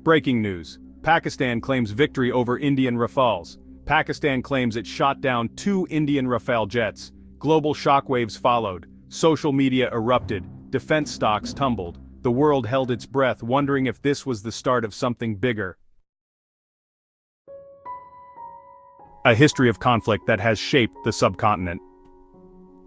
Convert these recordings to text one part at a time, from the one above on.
Breaking news. Pakistan claims victory over Indian Rafales. Pakistan claims it shot down 2 Indian Rafale jets. Global shockwaves followed. Social media erupted. Defense stocks tumbled. The world held its breath, wondering if this was the start of something bigger. A history of conflict that has shaped the subcontinent.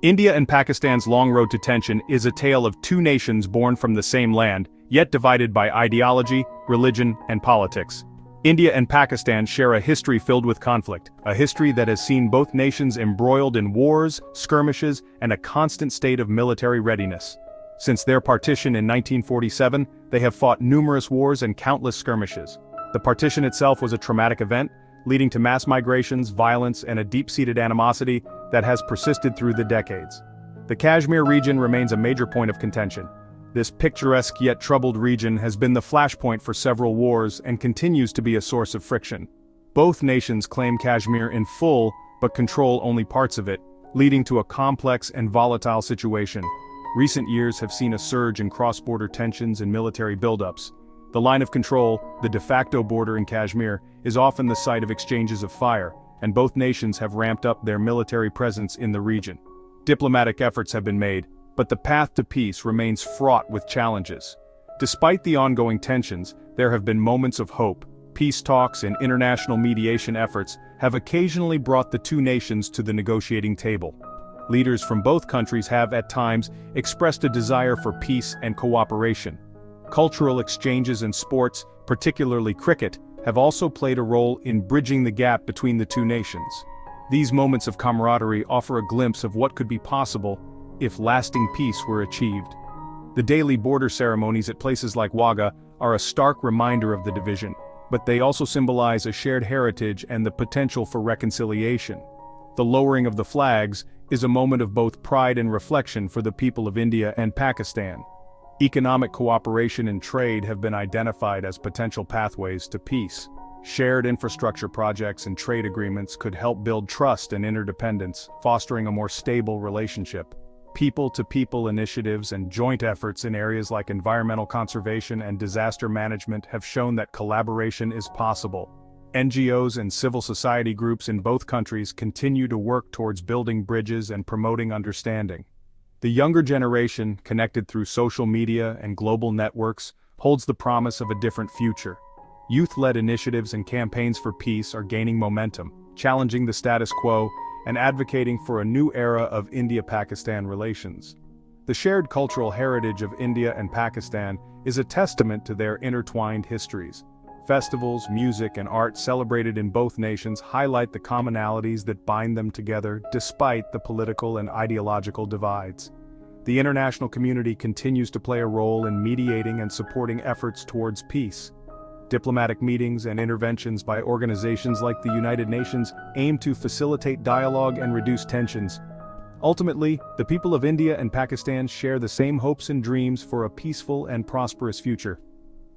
India and Pakistan's long road to tension is a tale of 2 nations born from the same land, yet divided by ideology, religion, and politics. India and Pakistan share a history filled with conflict, a history that has seen both nations embroiled in wars, skirmishes, and a constant state of military readiness. Since their partition in 1947, they have fought numerous wars and countless skirmishes. The partition itself was a traumatic event, leading to mass migrations, violence, and a deep-seated animosity that has persisted through the decades. The Kashmir region remains a major point of contention. This picturesque yet troubled region has been the flashpoint for several wars and continues to be a source of friction. Both nations claim Kashmir in full, but control only parts of it, leading to a complex and volatile situation. Recent years have seen a surge in cross-border tensions and military buildups. The line of control, the de facto border in Kashmir, is often the site of exchanges of fire, and both nations have ramped up their military presence in the region. Diplomatic efforts have been made, but the path to peace remains fraught with challenges. Despite the ongoing tensions, there have been moments of hope. Peace talks and international mediation efforts have occasionally brought the 2 nations to the negotiating table. Leaders from both countries have, at times, expressed a desire for peace and cooperation. Cultural exchanges and sports, particularly cricket, have also played a role in bridging the gap between the 2 nations. These moments of camaraderie offer a glimpse of what could be possible if lasting peace were achieved. The daily border ceremonies at places like Wagah are a stark reminder of the division, but they also symbolize a shared heritage and the potential for reconciliation. The lowering of the flags is a moment of both pride and reflection for the people of India and Pakistan. Economic cooperation and trade have been identified as potential pathways to peace. Shared infrastructure projects and trade agreements could help build trust and interdependence, fostering a more stable relationship. People-to-people initiatives and joint efforts in areas like environmental conservation and disaster management have shown that collaboration is possible. NGOs and civil society groups in both countries continue to work towards building bridges and promoting understanding. The younger generation, connected through social media and global networks, holds the promise of a different future. Youth-led initiatives and campaigns for peace are gaining momentum, challenging the status quo and advocating for a new era of India-Pakistan relations. The shared cultural heritage of India and Pakistan is a testament to their intertwined histories. Festivals, music, and art celebrated in both nations highlight the commonalities that bind them together despite the political and ideological divides. The international community continues to play a role in mediating and supporting efforts towards peace. Diplomatic meetings and interventions by organizations like the United Nations aim to facilitate dialogue and reduce tensions. Ultimately, the people of India and Pakistan share the same hopes and dreams for a peaceful and prosperous future.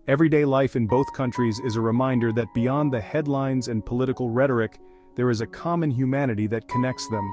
Everyday life in both countries is a reminder that beyond the headlines and political rhetoric, there is a common humanity that connects them.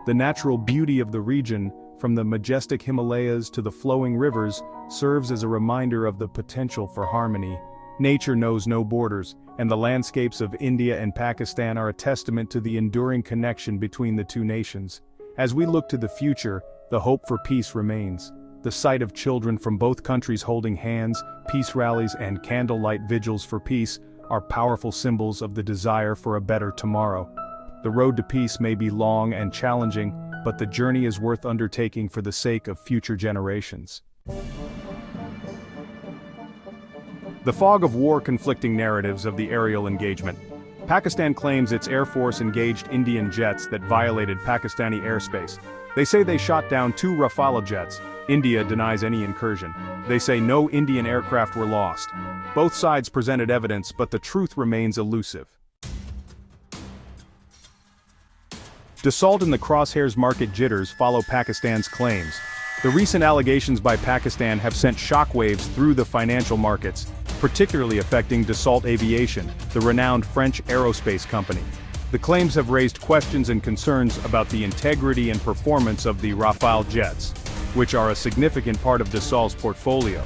The natural beauty of the region, from the majestic Himalayas to the flowing rivers, serves as a reminder of the potential for harmony. Nature knows no borders, and the landscapes of India and Pakistan are a testament to the enduring connection between the 2 nations. As we look to the future, the hope for peace remains. The sight of children from both countries holding hands, peace rallies, and candlelight vigils for peace are powerful symbols of the desire for a better tomorrow. The road to peace may be long and challenging, but the journey is worth undertaking for the sake of future generations. The fog of war conflicting narratives of the aerial engagement. Pakistan claims its air force engaged Indian jets that violated Pakistani airspace. They say they shot down 2 Rafale jets. India denies any incursion. They say no Indian aircraft were lost. Both sides presented evidence, but the truth remains elusive. Dassault and the crosshairs market jitters follow Pakistan's claims. The recent allegations by Pakistan have sent shockwaves through the financial markets, particularly affecting Dassault Aviation, the renowned French aerospace company. The claims have raised questions and concerns about the integrity and performance of the Rafale jets, which are a significant part of Dassault's portfolio.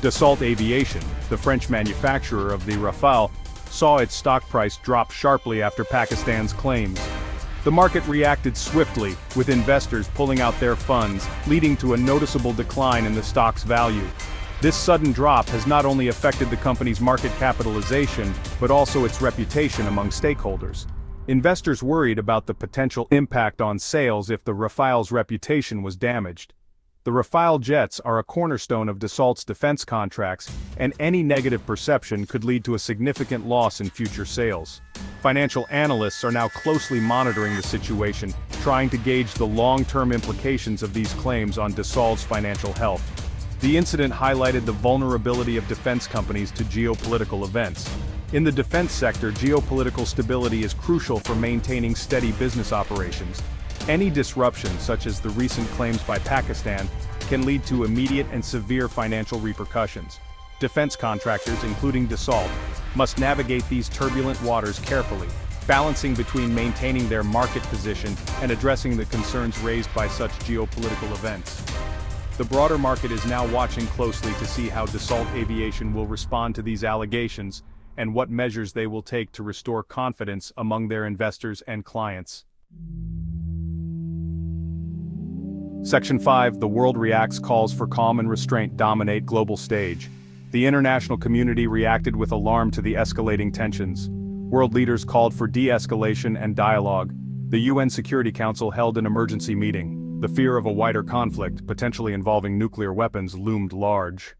Dassault Aviation, the French manufacturer of the Rafale, saw its stock price drop sharply after Pakistan's claims. The market reacted swiftly, with investors pulling out their funds, leading to a noticeable decline in the stock's value. This sudden drop has not only affected the company's market capitalization, but also its reputation among stakeholders. Investors worried about the potential impact on sales if the Rafale's reputation was damaged. The Rafale jets are a cornerstone of Dassault's defense contracts, and any negative perception could lead to a significant loss in future sales. Financial analysts are now closely monitoring the situation, trying to gauge the long-term implications of these claims on Dassault's financial health. The incident highlighted the vulnerability of defense companies to geopolitical events. In the defense sector, geopolitical stability is crucial for maintaining steady business operations. Any disruption, such as the recent claims by Pakistan, can lead to immediate and severe financial repercussions. Defense contractors, including Dassault, must navigate these turbulent waters carefully, balancing between maintaining their market position and addressing the concerns raised by such geopolitical events. The broader market is now watching closely to see how Dassault Aviation will respond to these allegations and what measures they will take to restore confidence among their investors and clients. Section 5. The world reacts. Calls for calm and restraint dominate global stage. The international community reacted with alarm to the escalating tensions. World leaders called for de-escalation and dialogue. The UN Security Council held an emergency meeting. The fear of a wider conflict, potentially involving nuclear weapons, loomed large.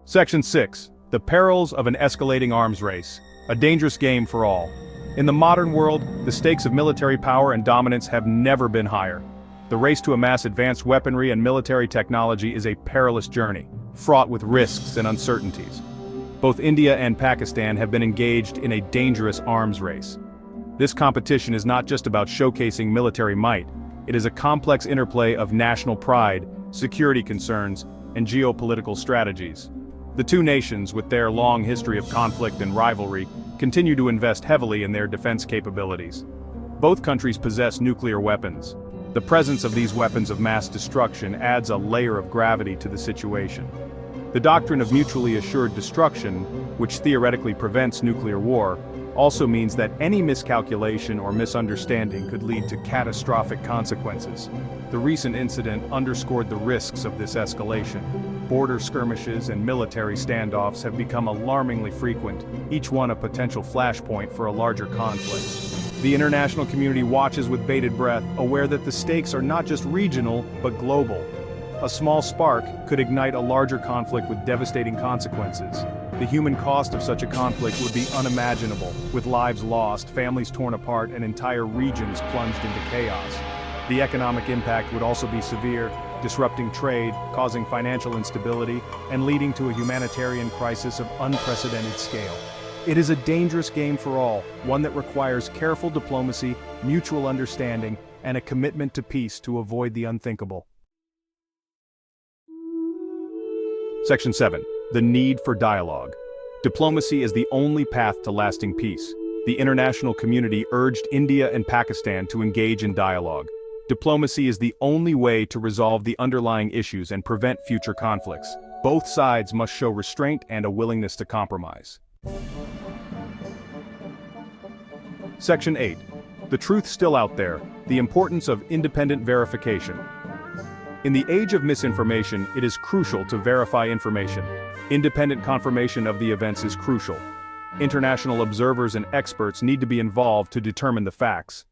Section 6. The perils of an escalating arms race. A dangerous game for all. In the modern world, the stakes of military power and dominance have never been higher. The race to amass advanced weaponry and military technology is a perilous journey, fraught with risks and uncertainties. Both India and Pakistan have been engaged in a dangerous arms race. This competition is not just about showcasing military might, it is a complex interplay of national pride, security concerns, and geopolitical strategies. The two nations, with their long history of conflict and rivalry, continue to invest heavily in their defense capabilities. Both countries possess nuclear weapons. The presence of these weapons of mass destruction adds a layer of gravity to the situation. The doctrine of mutually assured destruction, which theoretically prevents nuclear war, also means that any miscalculation or misunderstanding could lead to catastrophic consequences. The recent incident underscored the risks of this escalation. Border skirmishes and military standoffs have become alarmingly frequent, each one a potential flashpoint for a larger conflict. The international community watches with bated breath, aware that the stakes are not just regional, but global. A small spark could ignite a larger conflict with devastating consequences. The human cost of such a conflict would be unimaginable, with lives lost, families torn apart, and entire regions plunged into chaos. The economic impact would also be severe, disrupting trade, causing financial instability, and leading to a humanitarian crisis of unprecedented scale. It is a dangerous game for all, one that requires careful diplomacy, mutual understanding, and a commitment to peace to avoid the unthinkable. Section 7. The need for dialogue. Diplomacy is the only path to lasting peace. The international community urged India and Pakistan to engage in dialogue. Diplomacy is the only way to resolve the underlying issues and prevent future conflicts. Both sides must show restraint and a willingness to compromise. Section 8. The truth still out there. The importance of independent verification. In the age of misinformation, it is crucial to verify information. Independent confirmation of the events is crucial. International observers and experts need to be involved to determine the facts.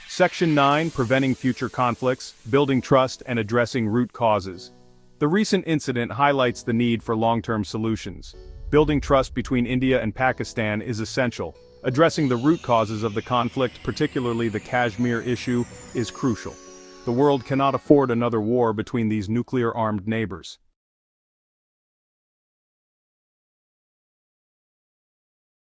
Section 9. Preventing future conflicts, building trust, and addressing root causes. The recent incident highlights the need for long-term solutions. Building trust between India and Pakistan is essential. Addressing the root causes of the conflict, particularly the Kashmir issue, is crucial. The world cannot afford another war between these nuclear-armed neighbors.